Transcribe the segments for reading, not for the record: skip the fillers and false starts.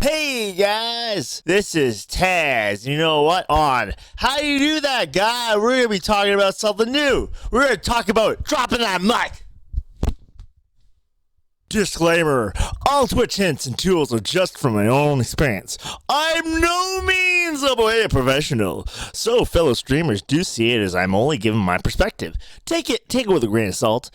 Hey guys, this is Taz. You know what? On How Do You Do That, guy? We're going to be talking about something new. We're going to talk about dropping that mic. Disclaimer, all Twitch hints and tools are just from my own experience. I'm no means a professional, so fellow streamers do see it as I'm only giving my perspective. Take it with a grain of salt,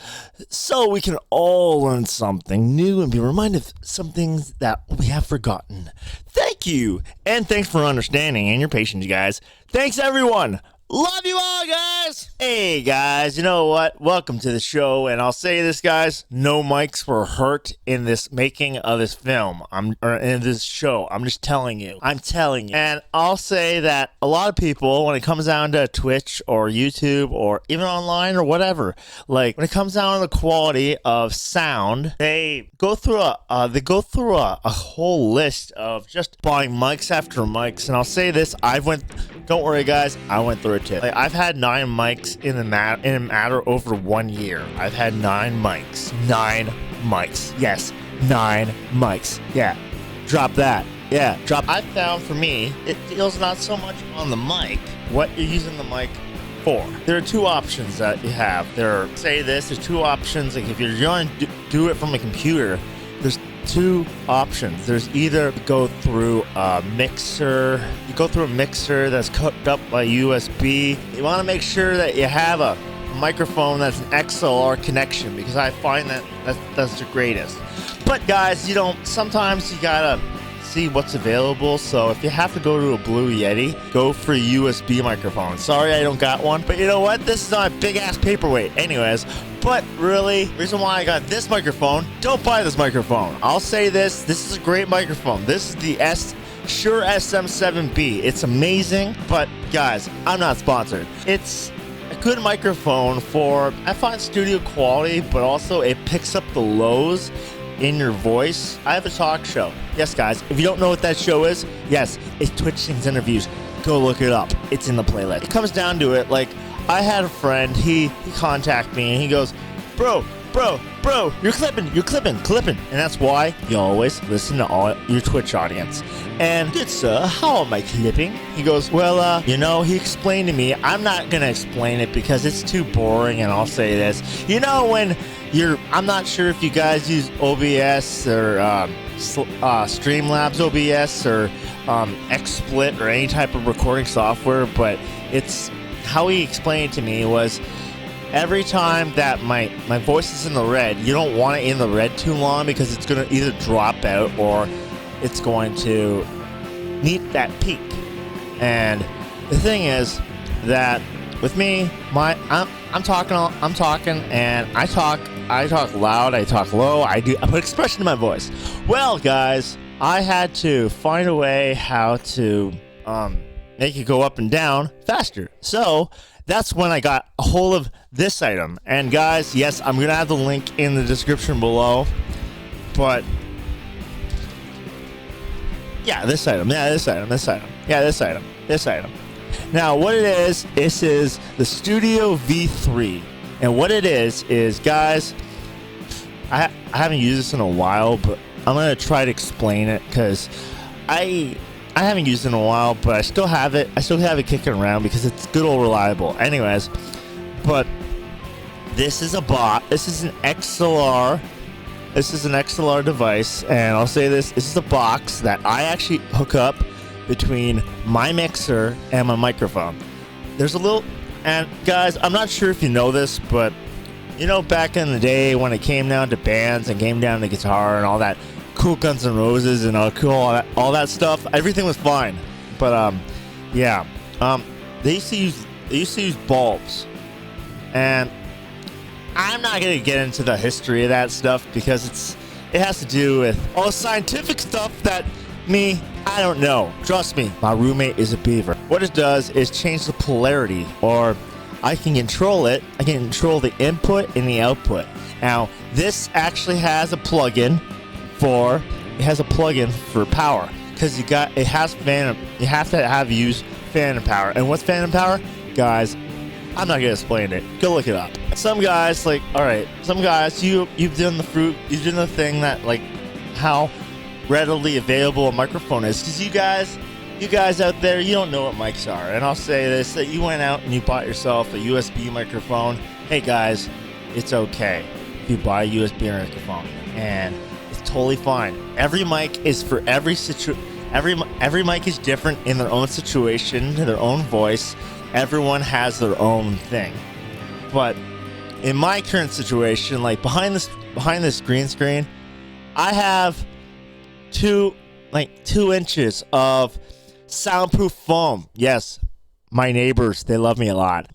so we can all learn something new and be reminded of some things that we have forgotten. Thank you, and thanks for understanding and your patience, you guys. Thanks, everyone. Love you all, guys. Hey, guys, you know what? Welcome to the show, and I'll say this, guys. No mics were hurt in this making of this film. In this show. I'm just telling you. I'm telling you. And I'll say that a lot of people, when it comes down to Twitch or YouTube or even online or whatever, like when it comes down to the quality of sound, they go through a whole list of just buying mics after mics. And I'll say this. Don't worry, guys. I went through it too. Like, I've had 9 mics in a matter over 1 year. I've had 9 mics. 9 mics. Yes, 9 mics. Yeah, drop that. Yeah, drop. I found for me, it deals not so much on the mic, what you're using the mic for. There are 2 options that you have. There's 2 options. Like if you're going to do it from a computer, there's 2 options. There's either go through a mixer. You go through a mixer that's hooked up by USB. You want to make sure that you have a microphone that's an XLR connection, because I find that's the greatest. But guys, sometimes you gotta see what's available. So if you have to go to a Blue Yeti, go for a USB microphone. Sorry I don't got one, but you know what? This is not a big ass paperweight. Anyways, but really, reason why I got this microphone, don't buy this microphone. I'll say this is a great microphone. This is the Shure SM7B. It's amazing, but guys, I'm not sponsored. It's a good microphone I find studio quality, but also it picks up the lows in your voice. I have a talk show. Yes, guys, if you don't know what that show is, yes, it's Twitch Things Interviews. Go look it up. It's in the playlist. It comes down to it, like, I had a friend, he contacted me, and he goes, bro, you're clipping. And that's why you always listen to all your Twitch audience. And, good sir, how am I clipping? He goes, well, he explained to me. I'm not going to explain it because it's too boring, and I'll say this. When I'm not sure if you guys use OBS or Streamlabs OBS or XSplit or any type of recording software, but it's how he explained it to me was every time that my voice is in the red, you don't want it in the red too long because it's going to either drop out or it's going to meet that peak. And the thing is that with me, I'm talking, and I talk loud, I talk low, I put expression in my voice. Well, guys, I had to find a way how to make it go up and down faster. So that's when I got a hold of this item. And guys, yes, I'm gonna have the link in the description below. But yeah, this item. Now, what it is, this is the Studio V3. And what it is guys, I haven't used this in a while, but I'm going to try to explain it because I haven't used it in a while, but I still have it. I still have it kicking around because it's good old reliable. Anyways, but this is a bot. This is an XLR. This is an XLR device, and I'll say this is a box that I actually hook up between my mixer and my microphone. There's a little, and guys, I'm not sure if you know this, but back in the day when it came down to bands and came down to guitar and all that cool Guns N' Roses and all that stuff, everything was fine. But they used to use bulbs, and I'm not gonna get into the history of that stuff because it has to do with all the scientific stuff that I don't know. Trust me, my roommate is a beaver. What it does is change the polarity, or I can control it. I can control the input and the output. Now, this actually has a plug-in for power, because you have to use phantom power. And what's phantom power? Guys, I'm not gonna explain it. Go look it up. Some guys, you've done the thing that, like, how readily available a microphone is, because you guys out there, you don't know what mics are. And I'll say this, that you went out and you bought yourself a USB microphone. Hey guys, it's okay if you buy a USB microphone, and it's totally fine. Every mic is for every mic is different in their own situation, their own voice. Everyone has their own thing. But in my current situation, like behind this green screen, I have 2 inches of soundproof foam. Yes, my neighbors, they love me a lot.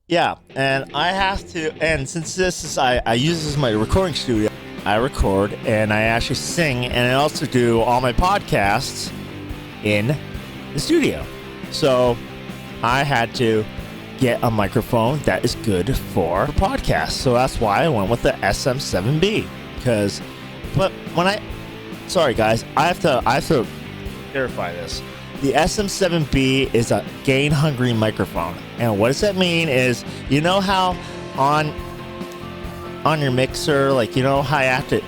Yeah, and I have to, and since this is, I use this as my recording studio, I record and I actually sing, and I also do all my podcasts in the studio. So I had to get a microphone that is good for podcasts. So that's why I went with the SM7B. Sorry guys, I have to verify this. The SM7B is a gain-hungry microphone. And what does that mean is, you know how on your mixer, like, you know how you have to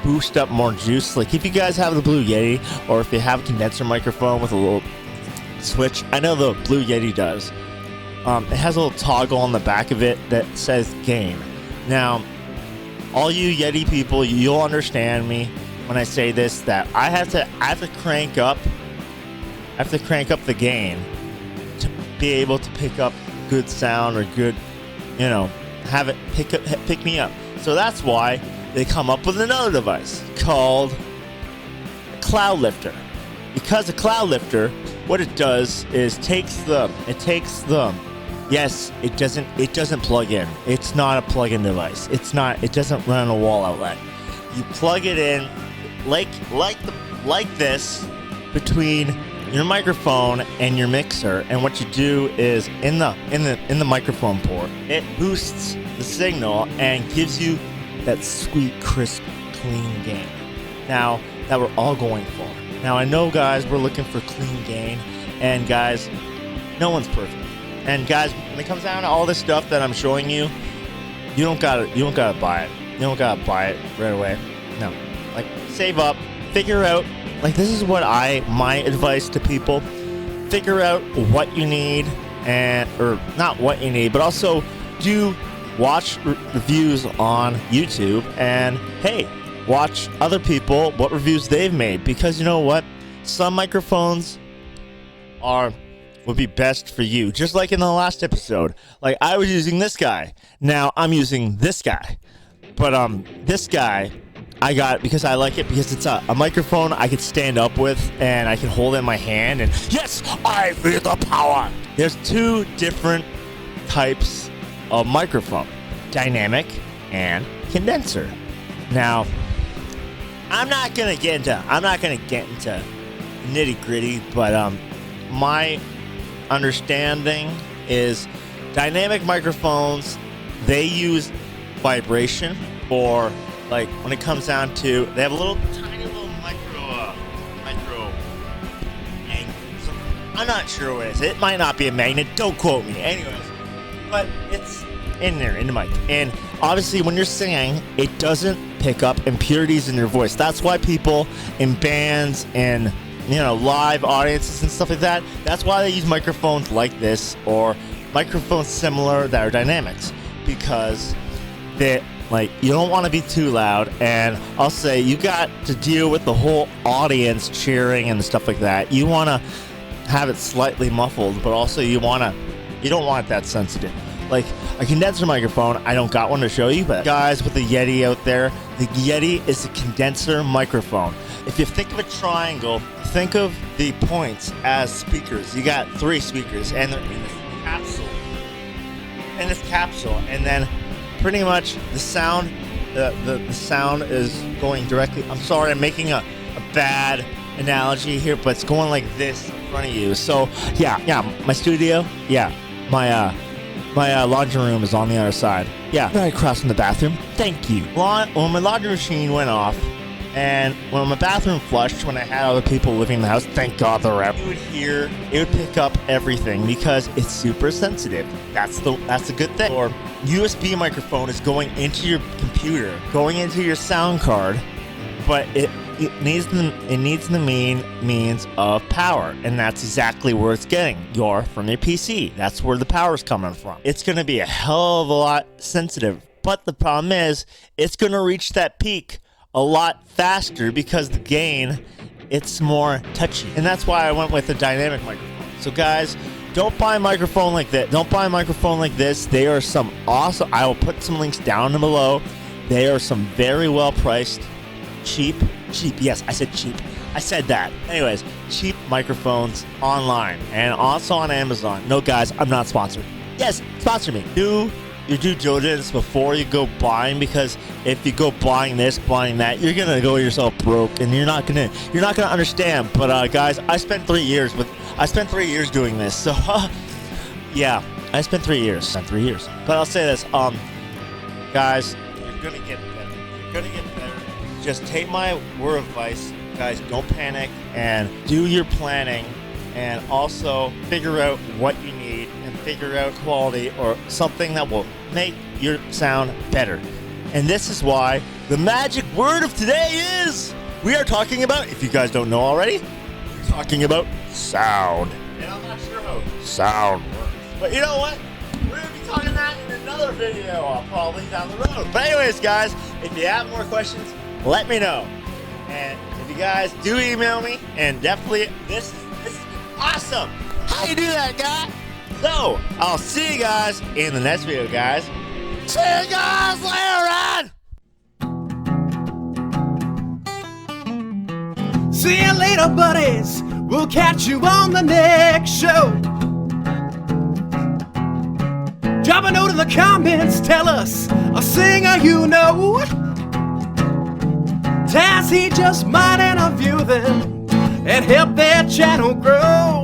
boost up more juice? Like if you guys have the Blue Yeti, or if you have a condenser microphone with a little switch, I know the Blue Yeti does. It has a little toggle on the back of it that says gain. Now, all you Yeti people, you'll understand me when I say this, that I have to crank up the gain to be able to pick up good sound, or good, have it pick me up. So that's why they come up with another device called a cloud lifter. Because a cloud lifter, what it does is yes, it doesn't plug in. It's not a plug-in device. It doesn't run a wall outlet. You plug it in like this between your microphone and your mixer, and what you do is in the microphone port, it boosts the signal and gives you that sweet, crisp, clean gain. Now that we're all going for. Now I know, guys, we're looking for clean gain, and guys, no one's perfect. And guys, when it comes down to all this stuff that I'm showing you, you don't gotta buy it. You don't gotta buy it right away. No, like, save up, figure out. Like, this is my advice to people: figure out what you need, or not what you need, but also watch reviews on YouTube, and hey, watch other people, what reviews they've made, because you know what, some microphones would be best for you. Just like in the last episode, like I was using this guy, now I'm using this guy, but this guy I got because I like it, because it's a microphone I could stand up with and I can hold it in my hand, and yes, I feel the power. There's 2 different types of microphone: dynamic and condenser. Now, I'm not gonna get into nitty gritty, but my understanding is dynamic microphones, they use vibration, or like when it comes down to, they have a tiny little micro magnet. I'm not sure what it is. It might not be a magnet. Don't quote me. Anyways, but it's in there, in the mic. And obviously when you're singing, it doesn't pick up impurities in your voice. That's why people in bands and live audiences and stuff like that, that's why they use microphones like this, or microphones similar that are dynamics, because you don't want to be too loud. And I'll say, you got to deal with the whole audience cheering and stuff like that. You want to have it slightly muffled, but also you don't want it that sensitive. Like a condenser microphone, I don't got one to show you, but guys with the Yeti out there, the Yeti is a condenser microphone. If you think of a triangle, think of the points as speakers. You got 3 speakers, and they're in this capsule, and then pretty much the sound is going directly. I'm sorry, I'm making a bad analogy here, but it's going like this in front of you. So yeah, my studio, my laundry room is on the other side. Yeah, right across from the bathroom. Thank you. When my laundry machine went off, and when my bathroom flushed, when I had other people living in the house, thank God they're out, it would pick up everything, because it's super sensitive. That's a good thing. Or USB microphone is going into your computer, going into your sound card, but needs the means of power, and that's exactly where it's getting from your PC. That's where the power's coming from. It's going to be a hell of a lot sensitive, but the problem is it's going to reach that peak a lot faster because the gain, it's more touchy, and that's why I went with a dynamic microphone. So guys, don't buy a microphone like that. Don't buy a microphone like this. They are some awesome. I will put some links down below. They are some very well priced, cheap. Yes, I said cheap. I said that. Anyways, cheap microphones online and also on Amazon. No, guys, I'm not sponsored. Yes, sponsor me. Do your due diligence before you go buying, because if you go buying this, buying that, you're gonna go yourself broke, and you're not gonna understand. But guys, I spent 3 years doing this. So yeah, I spent 3 years. But I'll say this, guys, you're gonna get better. You're gonna get better. Just take my word of advice, guys. Don't panic and do your planning, and also figure out what you need and figure out quality or something that will make your sound better. And this is why the magic word of today is, we are talking about, if you guys don't know already, we're talking about sound. And I'm not sure how sound works, but you know what? We're going to be talking that in another video, probably down the road. But anyways, guys, if you have more questions, let me know. And if you guys do email me, and definitely, this is awesome. How you do that, guy? So, I'll see you guys in the next video, guys. See you guys later, man! See you later, buddies. We'll catch you on the next show. Drop a note in the comments. Tell us a singer you know. Taz, he just might interview them and help their channel grow.